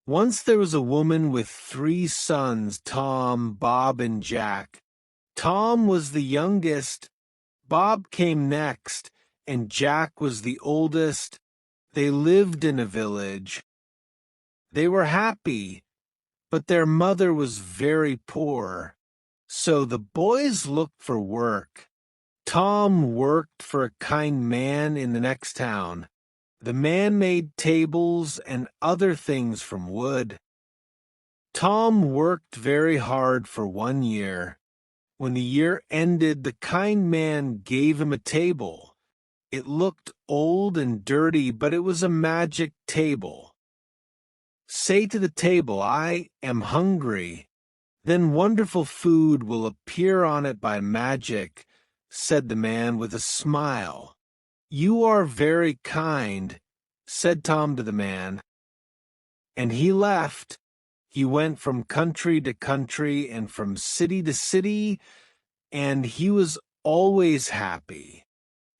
Once there was a woman with 3 sons, Tom, Bob, and Jack. Tom was the youngest, Bob came next, and Jack was the oldest. They lived in a village. They were happy, but their mother was very poor. So the boys looked for work. Tom worked for a kind man in the next town. The man made tables and other things from wood. Tom worked very hard for 1 year. When the year ended, the kind man gave him a table. It looked old and dirty, but it was a magic table. Say to the table, "I am hungry." Then wonderful food will appear on it by magic, said the man with a smile. You are very kind, said Tom to the man. And he left. He went from country to country and from city to city, and he was always happy.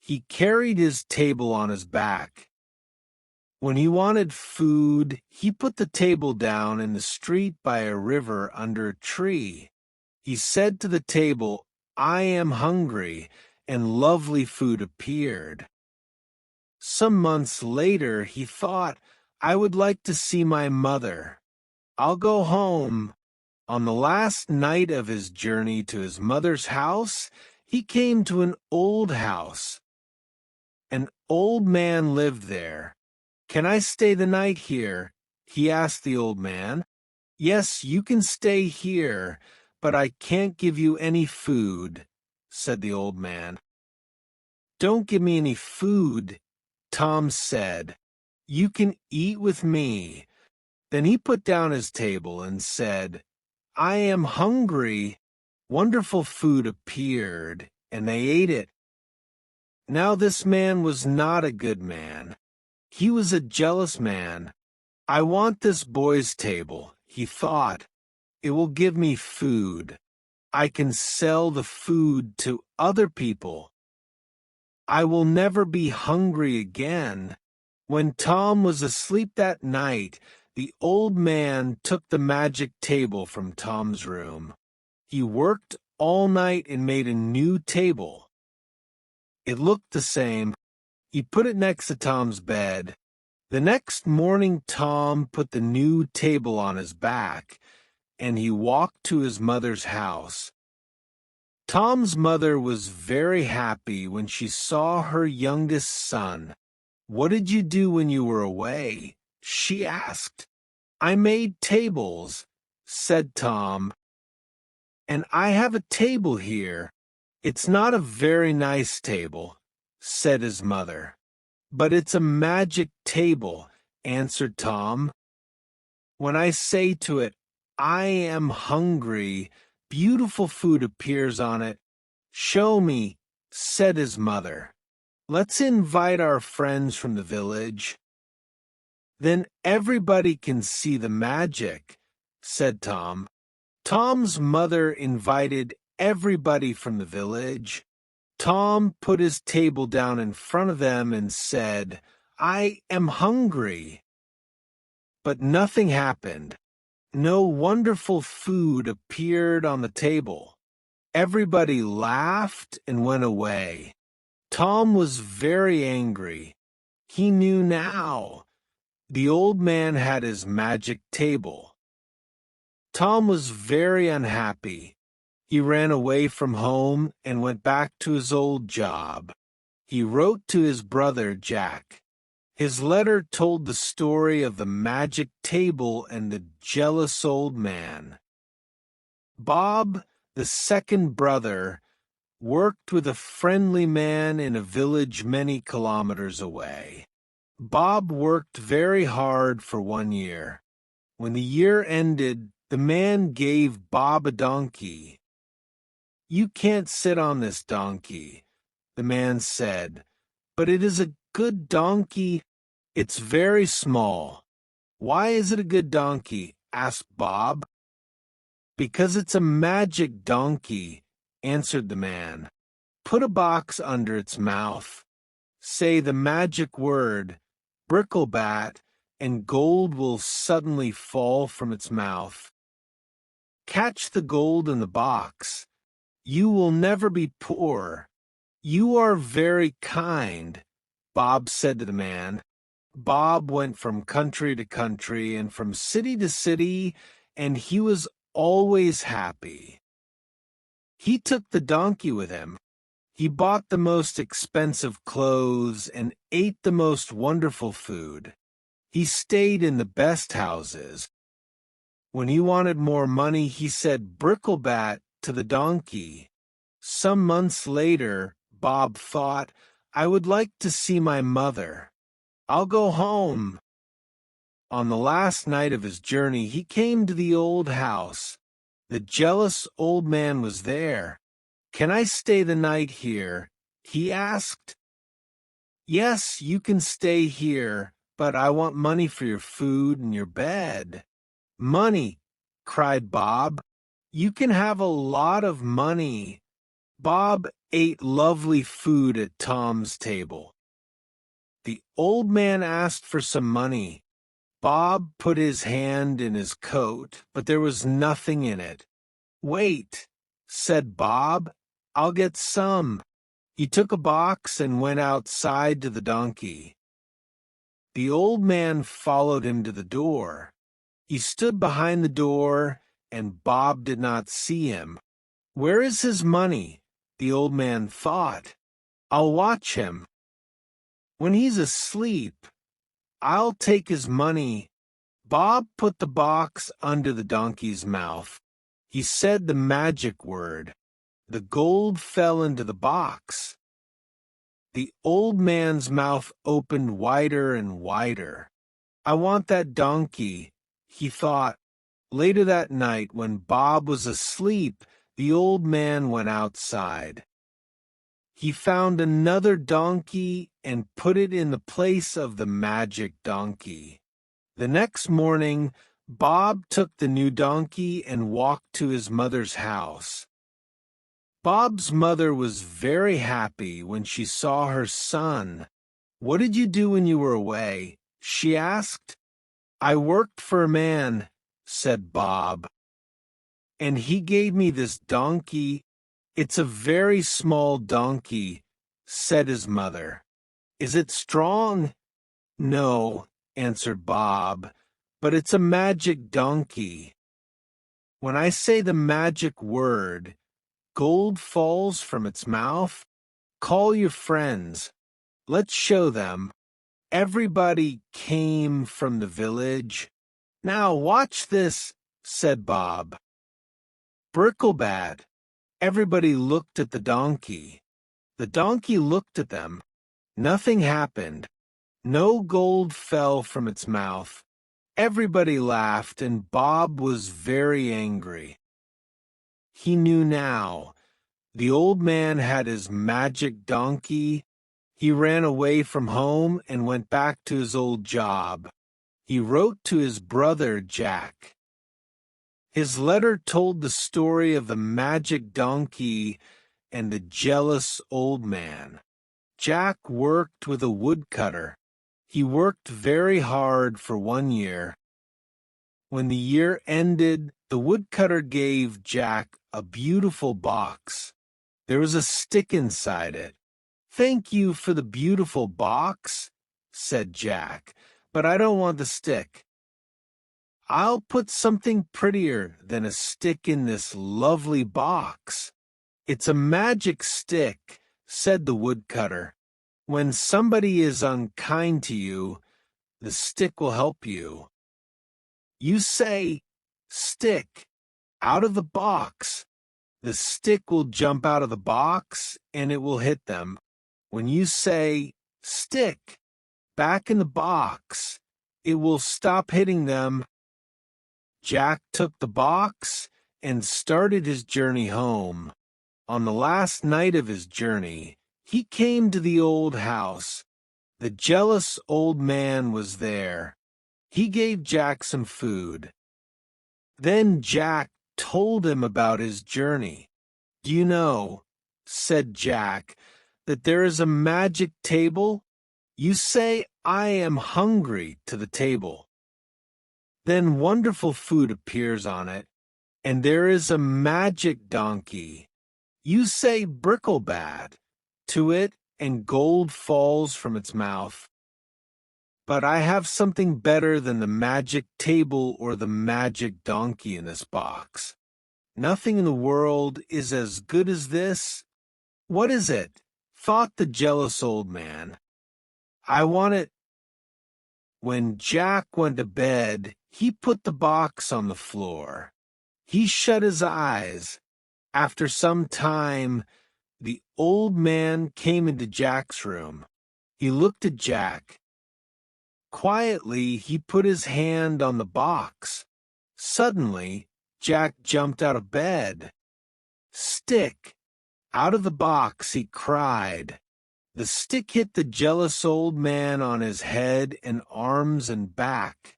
He carried his table on his back. When he wanted food, he put the table down in the street by a river under a tree. He said to the table, "I am hungry," and lovely food appeared. Some months later, he thought, "I would like to see my mother. I'll go home." On the last night of his journey to his mother's house, he came to an old house. An old man lived there. "Can I stay the night here?" he asked the old man. "Yes, you can stay here, but I can't give you any food," said the old man. "Don't give me any food," Tom said. "You can eat with me." Then he put down his table and said, "I am hungry." Wonderful food appeared, and they ate it. Now this man was not a good man. He was a jealous man. "I want this boy's table," he thought. "It will give me food. I can sell the food to other people. I will never be hungry again." When Tom was asleep that night, the old man took the magic table from Tom's room. He worked all night and made a new table. It looked the same. He put it next to Tom's bed. The next morning, Tom put the new table on his back, and he walked to his mother's house. Tom's mother was very happy when she saw her youngest son. "What did you do when you were away?" she asked. "I made tables," said Tom. "And I have a table here. It's not a very nice table," said his mother. "But it's a magic table," answered Tom. "When I say to it, 'I am hungry,' beautiful food appears on it." "Show me," said his mother. "Let's invite our friends from the village. Then everybody can see the magic," said Tom. Tom's mother invited everybody from the village. Tom put his table down in front of them and said, "I am hungry." But nothing happened. No wonderful food appeared on the table. Everybody laughed and went away. Tom was very angry. He knew now. The old man had his magic table. Tom was very unhappy. He ran away from home and went back to his old job. He wrote to his brother Jack. His letter told the story of the magic table and the jealous old man. Bob, the second brother, worked with a friendly man in a village many kilometers away. Bob worked very hard for 1 year. When the year ended, the man gave Bob a donkey. "You can't sit on this donkey," the man said, "but it is a good donkey. It's very small." "Why is it a good donkey?" asked Bob. "Because it's a magic donkey," answered the man. "Put a box under its mouth. Say the magic word, 'Bricklebat,' and gold will suddenly fall from its mouth. Catch the gold in the box. You will never be poor. You are very kind, Bob said to the man. Bob went from country to country and from city to city, and he was always happy. He took the donkey with him. He bought the most expensive clothes and ate the most wonderful food. He stayed in the best houses. When he wanted more money, he said "Bricklebat" to the donkey. Some months later, Bob thought, "I would like to see my mother. I'll go home." On the last night of his journey, he came to the old house. The jealous old man was there. "Can I stay the night here?" he asked. "Yes, you can stay here, but I want money for your food and your bed." "Money!" cried Bob. "You can have a lot of money." Bob ate lovely food at Tom's table. The old man asked for some money. Bob put his hand in his coat, but there was nothing in it. "Wait," said Bob, "I'll get some." He took a box and went outside to the donkey. The old man followed him to the door. He stood behind the door, and Bob did not see him. "Where is his money?" the old man thought. "I'll watch him. When he's asleep, I'll take his money." Bob put the box under the donkey's mouth. He said the magic word. The gold fell into the box. The old man's mouth opened wider and wider. "I want that donkey," he thought. Later that night, when Bob was asleep, the old man went outside. He found another donkey and put it in the place of the magic donkey. The next morning, Bob took the new donkey and walked to his mother's house. Bob's mother was very happy when she saw her son. "What did you do when you were away?" she asked. "I worked for a man," said Bob, "and he gave me this donkey." "It's a very small donkey," said his mother. "Is it strong?" "No," answered Bob, "but it's a magic donkey. When I say the magic word, gold falls from its mouth. Call your friends. Let's show them." Everybody came from the village. "Now watch this," said Bob. "Bricklebat." Everybody looked at the donkey. The donkey looked at them. Nothing happened. No gold fell from its mouth. Everybody laughed, and Bob was very angry. He knew now. The old man had his magic donkey. He ran away from home and went back to his old job. He wrote to his brother Jack. His letter told the story of the magic donkey and the jealous old man. Jack worked with a woodcutter. He worked very hard for 1 year. When the year ended, the woodcutter gave Jack a beautiful box. There was a stick inside it. "Thank you for the beautiful box," said Jack, "but I don't want the stick. I'll put something prettier than a stick in this lovely box." "It's a magic stick," said the woodcutter. "When somebody is unkind to you, the stick will help you. You say, 'Stick, out of the box.' The stick will jump out of the box and it will hit them. When you say, 'Stick, back in the box,' it will stop hitting them." Jack took the box and started his journey home. On the last night of his journey, he came to the old house. The jealous old man was there. He gave Jack some food. Then Jack told him about his journey. "Do you know," said Jack, "that there is a magic table? You say, I am hungry to the table. Then wonderful food appears on it, and there is a magic donkey. You say Bricklebad to it, and gold falls from its mouth. But I have something better than the magic table or the magic donkey in this box. Nothing in the world is as good as this. What is it? Thought the jealous old man. I want it. When Jack went to bed, he put the box on the floor. He shut his eyes. After some time, the old man came into Jack's room. He looked at Jack. Quietly, he put his hand on the box. Suddenly, Jack jumped out of bed. Stick! Out of the box, he cried. The stick hit the jealous old man on his head and arms and back.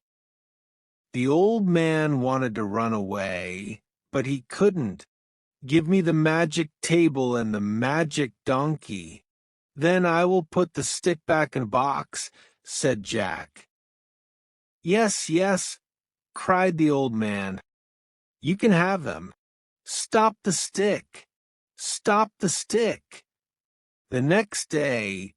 The old man wanted to run away, but he couldn't. Give me the magic table and the magic donkey. Then I will put the stick back in a box, said Jack. Yes, yes, cried the old man. You can have them. Stop the stick. Stop the stick. The next day,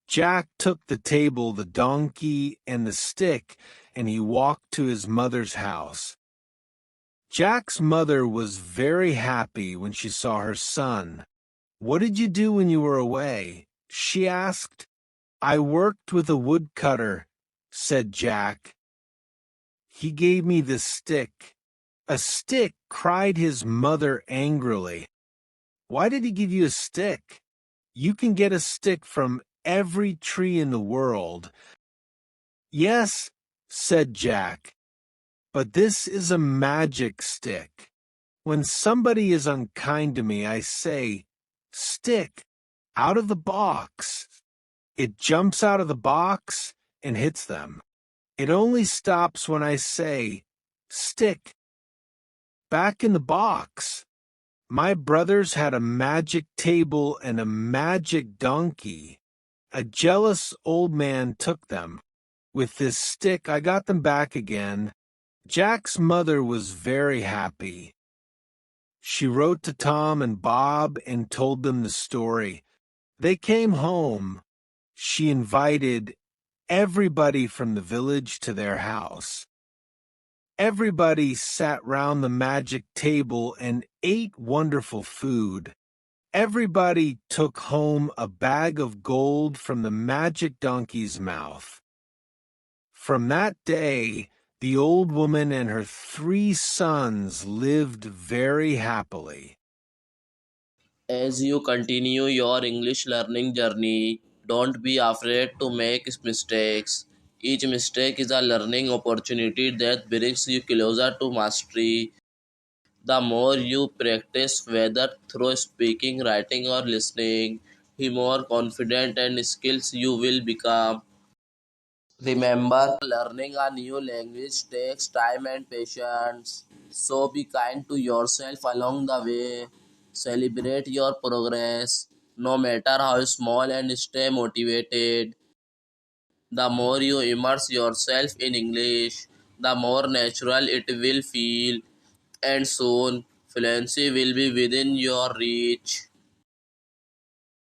Jack took the table, the donkey, and the stick, and he walked to his mother's house. Jack's mother was very happy when she saw her son. What did you do when you were away? She asked. I worked with a woodcutter, said Jack. He gave me the stick. A stick, cried his mother angrily. Why did he give you a stick? You can get a stick from every tree in the world. Yes, said Jack, but this is a magic stick. When somebody is unkind to me, I say, stick, out of the box. It jumps out of the box and hits them. It only stops when I say, stick, back in the box. My brothers had a magic table and a magic donkey. A jealous old man took them. With this stick, I got them back again. Jack's mother was very happy. She wrote to Tom and Bob and told them the story. They came home. She invited everybody from the village to their house. Everybody sat round the magic table and ate wonderful food. Everybody took home a bag of gold from the magic donkey's mouth. From that day, the old woman and her 3 sons lived very happily. As you continue your English learning journey, don't be afraid to make mistakes. Each mistake is a learning opportunity that brings you closer to mastery. The more you practice, whether through speaking, writing, or listening, the more confident and skills you will become. Remember, learning a new language takes time and patience. So be kind to yourself along the way. Celebrate your progress, no matter how small, and stay motivated. The more you immerse yourself in English, the more natural it will feel, and soon fluency will be within your reach.